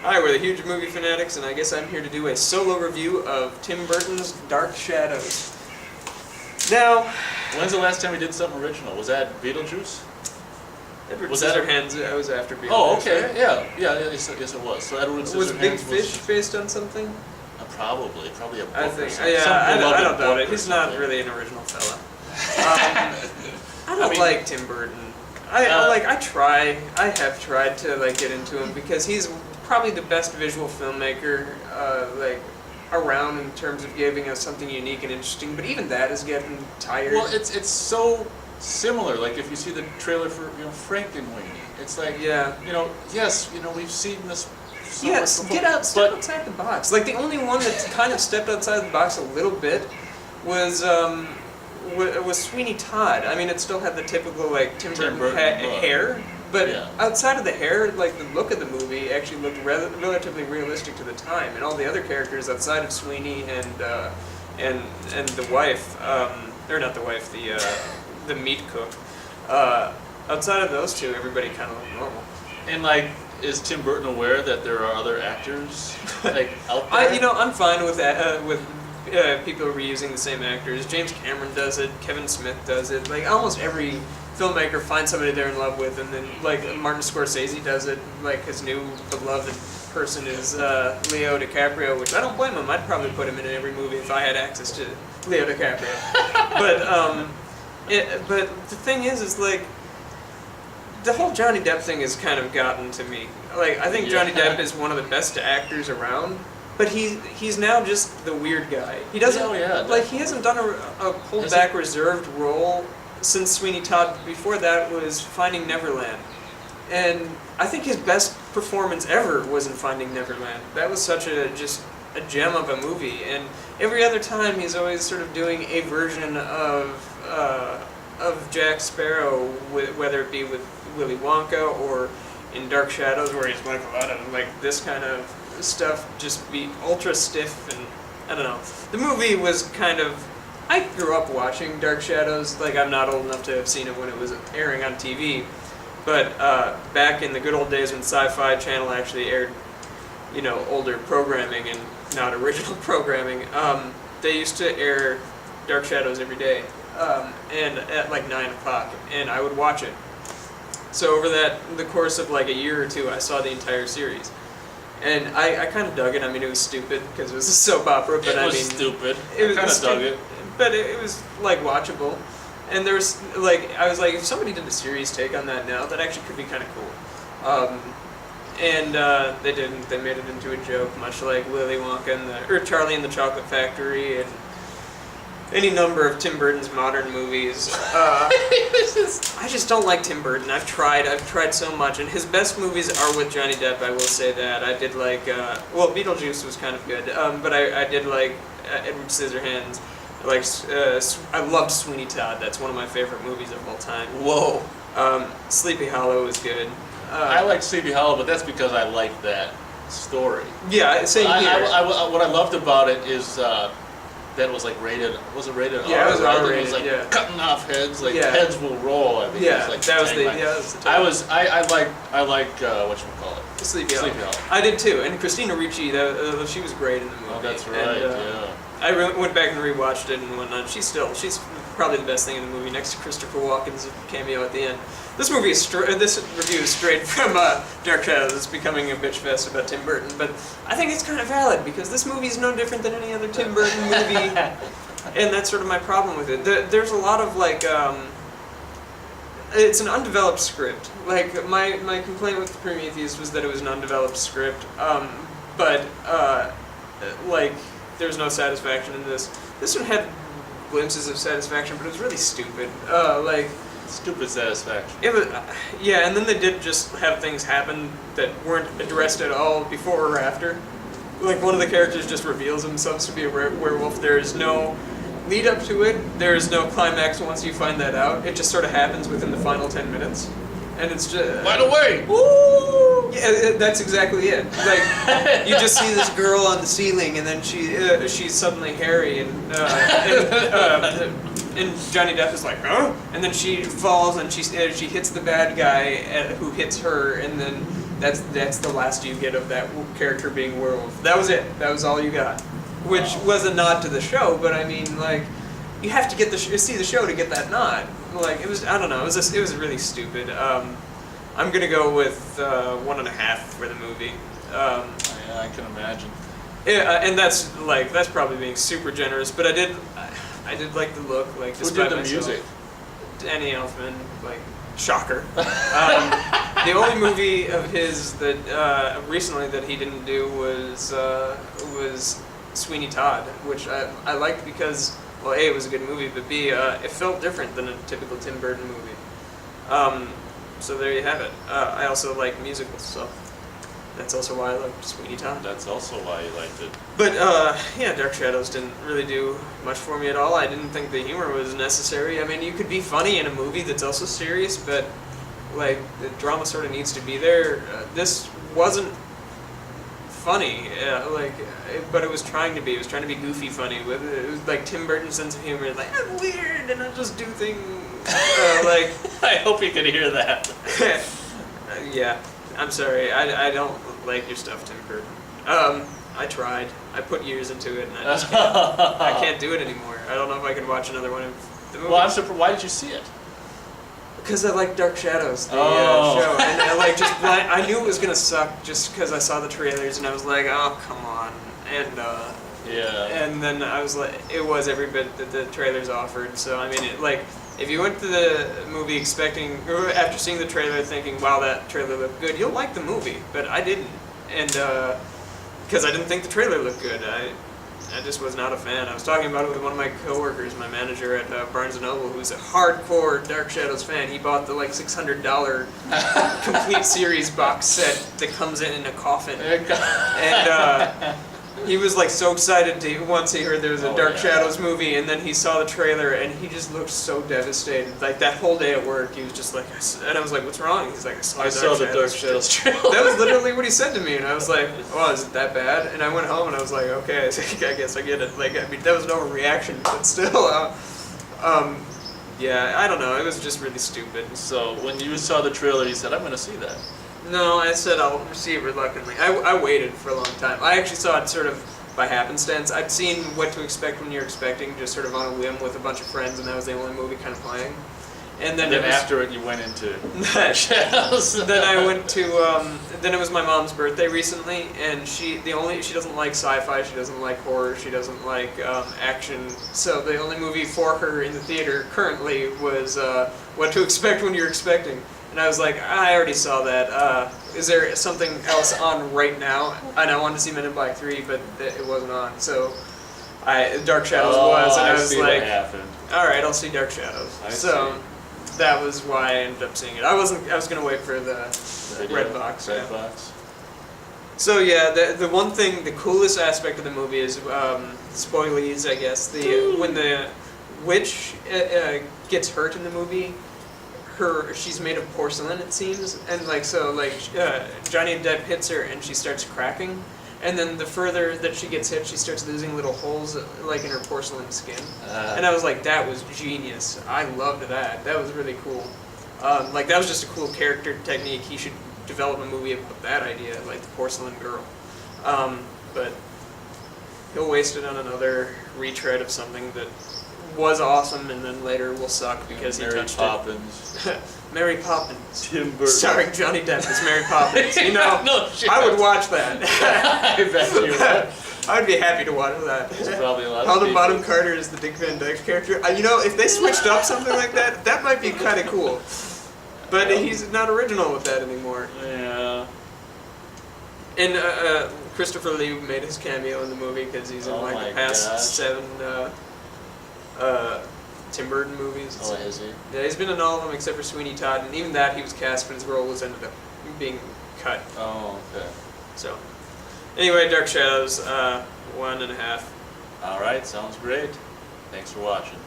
Hi, we're the Huge Movie Fanatics, and I guess I'm here to do a solo review of Tim Burton's Dark Shadows. Now, When's the last time we did something original? Was that Beetlejuice? Edward Was that Scissorhands, that was after Beetlejuice. Oh, okay, right? yeah, yes it was. So Edward Scissorhands Was Big Fish based on something? Probably a book I or think, something. yeah, Some I beloved don't doubt book it. or He's not something. really an original fella. I don't mean- like Tim Burton. I have tried to get into him because he's probably the best visual filmmaker around in terms of giving us something unique and interesting. But even that is getting tired. Well, it's so similar. Like if you see the trailer for Frankenweenie, it's like yeah. yes, we've seen this. So Yes, much before, step outside the box. Like the only one that kind of stepped outside the box a little bit was Sweeney Todd. I mean, it still had the typical Tim Burton hair, but yeah. outside of the hair, the look of the movie actually looked relatively realistic to the time. And all the other characters outside of Sweeney and the wife, or not the wife, the meat cook. Outside of those two, everybody kind of looked normal. And is Tim Burton aware that there are other actors out there? I'm fine with that. With people reusing the same actors. James Cameron does it. Kevin Smith does it. Almost every filmmaker finds somebody they're in love with, and then Martin Scorsese does it. His new beloved person is Leo DiCaprio, which I don't blame him. I'd probably put him in every movie if I had access to Leo DiCaprio. but the thing is the whole Johnny Depp thing has kind of gotten to me. I think Johnny Depp is one of the best actors around, but he's now just the weird guy. He doesn't he hasn't done a pulled back reserved role since Sweeney Todd. Before that was Finding Neverland, and I think his best performance ever was in Finding Neverland. That was such a gem of a movie, and every other time he's always sort of doing a version of Jack Sparrow, whether it be with Willy Wonka or in Dark Shadows, where he's a lot of this kind of stuff, just be ultra stiff, and I don't know. The movie was kind of. I grew up watching Dark Shadows. I'm not old enough to have seen it when it was airing on TV, but back in the good old days when Sci-Fi Channel actually aired, older programming and not original programming, they used to air Dark Shadows every day, and at 9 o'clock, and I would watch it. So over the course of a year or two, I saw the entire series, and I kind of dug it. I mean, it was stupid because it was a soap opera, but it was stupid. I kind of dug it, but it was watchable. And there's I was if somebody did a serious take on that now, that actually could be kind of cool. And they didn't. They made it into a joke, much like Willy Wonka or Charlie and the Chocolate Factory, and any number of Tim Burton's modern movies. I just don't like Tim Burton. I've tried so much, and his best movies are with Johnny Depp. I will say that. I did Beetlejuice was kind of good, but I did Edward Scissorhands. I loved Sweeney Todd. That's one of my favorite movies of all time. Whoa. Sleepy Hollow was good. I like Sleepy Hollow, but that's because I like that story. Yeah, same here. What I loved about it is that it was rated. Was it rated R? Yeah, it was R-rated. It was cutting off heads. Heads will roll. I think. Yeah, it was that was the. Yeah, that was the title. I like whatchamacallit. Sleepy Hollow. I did too, and Christina Ricci. She was great in the movie. Oh, that's right. And, I went back and rewatched it and whatnot. She's probably the best thing in the movie, next to Christopher Walken's cameo at the end. This review is straight from Dark Shadows. It's becoming a bitch fest about Tim Burton, but I think it's kind of valid because this movie is no different than any other Tim Burton movie, and that's sort of my problem with it. There's a lot of it's an undeveloped script. My complaint with Prometheus was that it was an undeveloped script, but there's no satisfaction in this. This one had glimpses of satisfaction, but it was really stupid. Stupid satisfaction. It was, and then they did just have things happen that weren't addressed at all before or after. One of the characters just reveals themselves to be a werewolf. There is no lead up to it. There is no climax once you find that out. It just sort of happens within the final 10 minutes. And it's just... By the way! Woo! Yeah, that's exactly it. You just see this girl on the ceiling, and then she's suddenly hairy, and Johnny Depp is huh? And then she falls, and she hits the bad guy who hits her, and then That's the last you get of that character being werewolf. That was it. That was all you got, which was a nod to the show. But I mean, like, you have to get see the show to get that nod. Like, it was, I don't know. It was really stupid. I'm gonna go with 1.5 for the movie. Yeah, I can imagine. Yeah, and that's probably being super generous. But I did like the look. Like, Who did the myself. music? Danny Elfman, like, shocker. The only movie of his that recently that he didn't do was Sweeney Todd, which I liked because, well, A, it was a good movie, but B, it felt different than a typical Tim Burton movie. So there you have it. I also like musicals, so that's also why I liked Sweeney Todd. That's also why you liked it. But yeah, Dark Shadows didn't really do much for me at all. I didn't think the humor was necessary. I mean, you could be funny in a movie that's also serious, but like the drama sort of needs to be there. This wasn't funny, but it was trying to be. It was trying to be goofy funny. It was like Tim Burton's sense of humor. Like, I'm weird and I just do things like. I hope you could hear that. Yeah. I'm sorry, I don't like your stuff, Tim Burton. I tried. I put years into it, and I just can't. I can't do it anymore. I don't know if I can watch another one of the movies. Well, I'm surprised. Why did you see it? Because I like Dark Shadows, the show, and I knew it was gonna suck just because I saw the trailers, and I was like, oh, come on, and yeah. And then I was like, it was every bit that the trailers offered. So I mean, if you went to the movie expecting, or after seeing the trailer thinking, wow, that trailer looked good, you'll like the movie. But I didn't. And because I didn't think the trailer looked good. I just was not a fan. I was talking about it with one of my coworkers, my manager at Barnes & Noble, who's a hardcore Dark Shadows fan. He bought the $600 complete series box set that comes in a coffin. And he was so excited once he heard there was a Dark Shadows movie, and then he saw the trailer, and he just looked so devastated. Like, that whole day at work, he was just like, and I was like, what's wrong? He's like, I saw the Dark Shadows trailer. That was literally what he said to me, and I was like, oh, is it that bad? And I went home, and I was like, okay, I guess I get it. Like, I mean, that was no overreaction, but still, yeah, I don't know, it was just really stupid. So, when you saw the trailer, you said, I'm going to see that. No, I said I'll see it reluctantly. I waited for a long time. I actually saw it sort of by happenstance. I'd seen What to Expect When You're Expecting, just sort of on a whim with a bunch of friends, and that was the only movie kind of playing. And then after it, you went into Shadows. Then I went to. Then it was my mom's birthday recently, and she doesn't like sci-fi, she doesn't like horror, she doesn't like action. So the only movie for her in the theater currently was What to Expect When You're Expecting. And I was like, I already saw that. Is there something else on right now? And I wanted to see Men in Black 3, but it wasn't on. So Dark Shadows was, and I was like, all right, I'll see Dark Shadows. So that was why I ended up seeing it. I was going to wait for the red box. Red box. So yeah, the one thing, the coolest aspect of the movie is, spoilies, I guess, when the witch gets hurt in the movie, she's made of porcelain, it seems, and Johnny Depp hits her and she starts cracking, and then the further that she gets hit, she starts losing little holes in her porcelain skin. And I was like, that was genius. I loved that. That was really cool. That was just a cool character technique. He should develop a movie about that idea, like the porcelain girl. But he'll waste it on another retread of something that was awesome and then later will suck because he touched it. Mary Poppins. Tim Burton. Starring Johnny Depp as Mary Poppins. You know, No shit. I would watch that. I bet you would. I would be happy to watch that. There's probably a lot of Helena people. Bonham Carter is the Dick Van Dyke character. If they switched up something like that, that might be kind of cool. But he's not original with that anymore. Yeah. And Christopher Lee made his cameo in the movie because he's in the past 7 Tim Burton movies. Oh, is he? Yeah, he's been in all of them except for Sweeney Todd, and even that he was cast, but his role ended up being cut. Oh, okay. So, anyway, Dark Shadows, 1.5. All right, sounds great. Thanks for watching.